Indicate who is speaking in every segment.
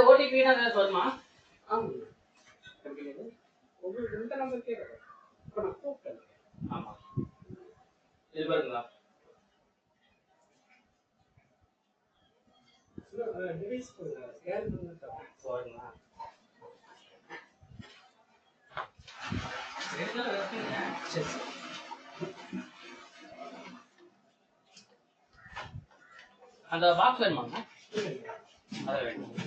Speaker 1: ஓடிபினா வருமா?
Speaker 2: ஆமாங்க. எப்படி இது? உங்களுக்கு இந்த நம்பருக்கே வரும். இப்போ நான் கூப்பிட்டேன்.
Speaker 1: ஆமா. இது பாருங்களா?
Speaker 2: டிவைஸ் பண்ணுங்க. ஸ்கேன் பண்ணி தரேன்.
Speaker 1: பாருங்களா? ரெகுலரா இருக்குங்க.
Speaker 2: சரி.
Speaker 1: அந்த பாக்ஸ் வேணுமாங்க? அதை வேணும்.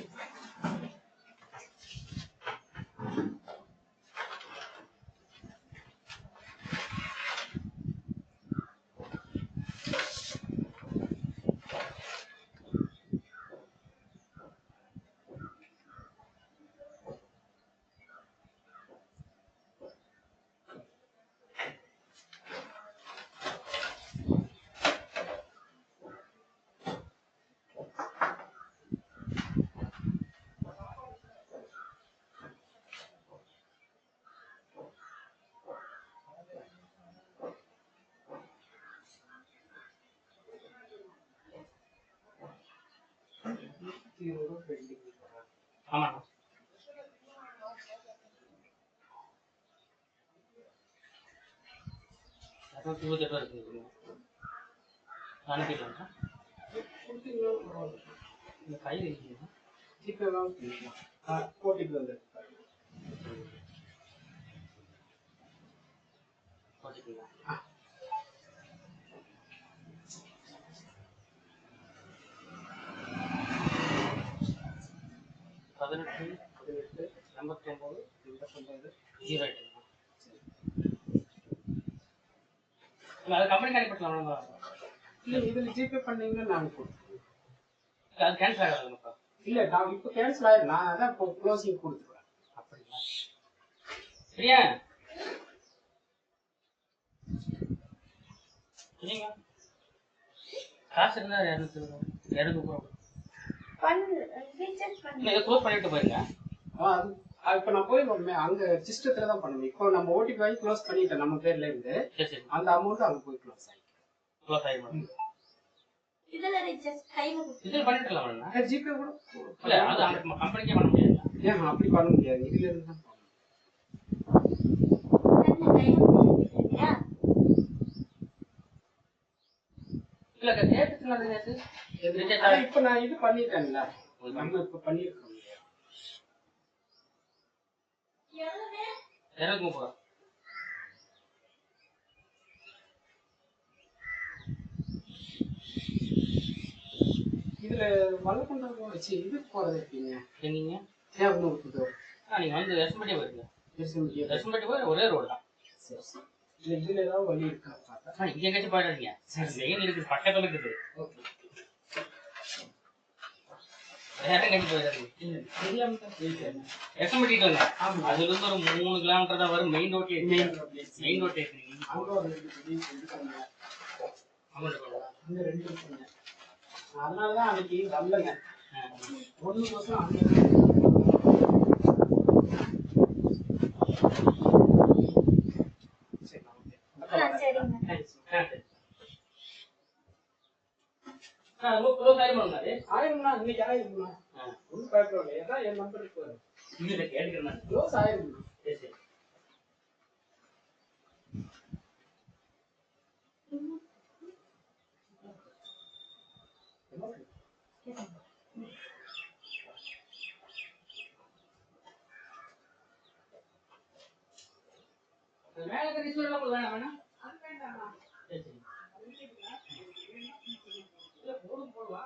Speaker 1: ஆமாண்ணா. அதான் 28 இருக்குங்க. அனுப்பிடலாங்களா? இந்த கையில் இருக்குங்க.
Speaker 2: ஜிபே தான் ஓடிபி வந்து
Speaker 1: ஓடிபிங்களா? 18 89 08. அது கம்பெனி அனுப்பிடலாமா?
Speaker 2: இல்லை, இதில் ஜிபே பண்ணீங்கன்னா நாங்கள் கொடுத்துருவோம்.
Speaker 1: அது கேன்சல் ஆகாதுங்கப்பா.
Speaker 2: இல்லை, நான் இப்போ கேன்சல் ஆயிடும். நான் அதான் இப்போ க்ளோசிங் கொடுத்துருவேன்.
Speaker 1: அப்படிங்களா? சரியா? சரிங்க. காசு இருந்தா 200 க்ளோஸ் பண்ணிட்டு போயிருங்க.
Speaker 2: இப்போ நான் போய் அங்கே சிஸ்டத்தில் தான் பண்ணுவேன். இப்போ நம்ம ஓடிபி வாங்கி க்ளோஸ் பண்ணிட்டேன் நம்ம பேர்ல இருந்து. அந்த அமௌண்ட் அங்கே போய் க்ளோஸ்
Speaker 1: ஆகிடும். இதில் பண்ணிட்டுலாம்
Speaker 2: ஜிபே கூட
Speaker 1: இல்லை, அது கம்பெனிக்கே பண்ண முடியாது.
Speaker 2: ஏன் அப்படி பண்ண முடியாது? இதுல இருந்து தான் இப்ப நான் இது பண்ணிட்டேன்ல, நம்ம இப்ப பண்ணிருக்கோம். இதுல வல்லக்கொண்டா வச்சு இது போறது இருக்கீங்க.
Speaker 1: நீங்க நீங்க வந்து எஸ்எம்டி போயிருங்க. எஸ்எம்டி போய் ஒரே ரோடு தான்.
Speaker 2: சரி சரி. இதுல ஏதாவது வழி இருக்கா பார்த்தா?
Speaker 1: இங்க எங்கேயாச்சும் போயிடாதீங்க. மெயின் இருக்குது, பக்கத்துல இருக்குது. வேற எங்கேயாச்சும் போயிடாதீங்க.
Speaker 2: தெரியாம தான் போயிட்டேன்.
Speaker 1: எஸ்எம்டி இல்லைங்க. அதுல இருந்து ஒரு 3 கிலோமீட்டர் தான் வரும். மெயின் ரோட்டே மெயின் ரோட்டே இருக்கு.
Speaker 2: அங்க ஒரு 2 அங்க 2 இருக்குங்க. அதனாலதான் அன்னைக்கு வரலங்க. ஒண்ணுக்கோசம் அங்க ஆயிரும்னா இன்னைக்கு ஆயிரும்னா ஒன்றும் பயப்பட ஏதா என் நம்பருக்கு வரும்.
Speaker 1: இங்க கேட்டுக்கிறேன்.
Speaker 2: க்ளோஸ் ஆயிரும்னா.
Speaker 1: சரி சரி. மேல கரிசோல வேணாம். அது வேண்டாமா? சரி சரி. இல்ல போடுவா.